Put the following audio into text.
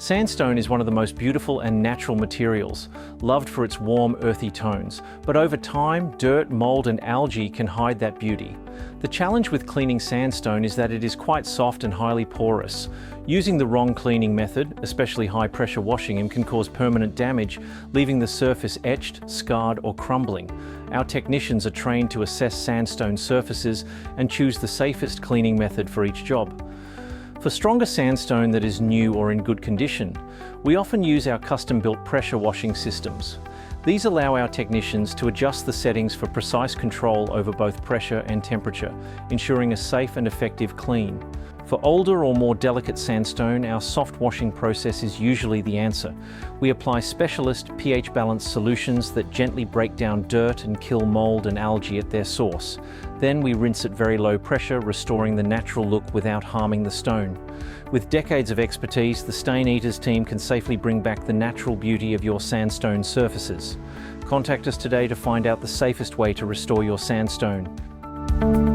Sandstone is one of the most beautiful and natural materials, loved for its warm, earthy tones. But over time, dirt, mould and algae can hide that beauty. The challenge with cleaning sandstone is that it is quite soft and highly porous. Using the wrong cleaning method, especially high-pressure washing him, can cause permanent damage, leaving the surface etched, scarred or crumbling. Our technicians are trained to assess sandstone surfaces and choose the safest cleaning method for each job. For stronger sandstone that is new or in good condition, we often use our custom-built pressure washing systems. These allow our technicians to adjust the settings for precise control over both pressure and temperature, ensuring a safe and effective clean. For older or more delicate sandstone, our soft washing process is usually the answer. We apply specialist pH-balanced solutions that gently break down dirt and kill mould and algae at their source. Then we rinse at very low pressure, restoring the natural look without harming the stone. With decades of expertise, the Stain Eaters team can safely bring back the natural beauty of your sandstone surfaces. Contact us today to find out the safest way to restore your sandstone.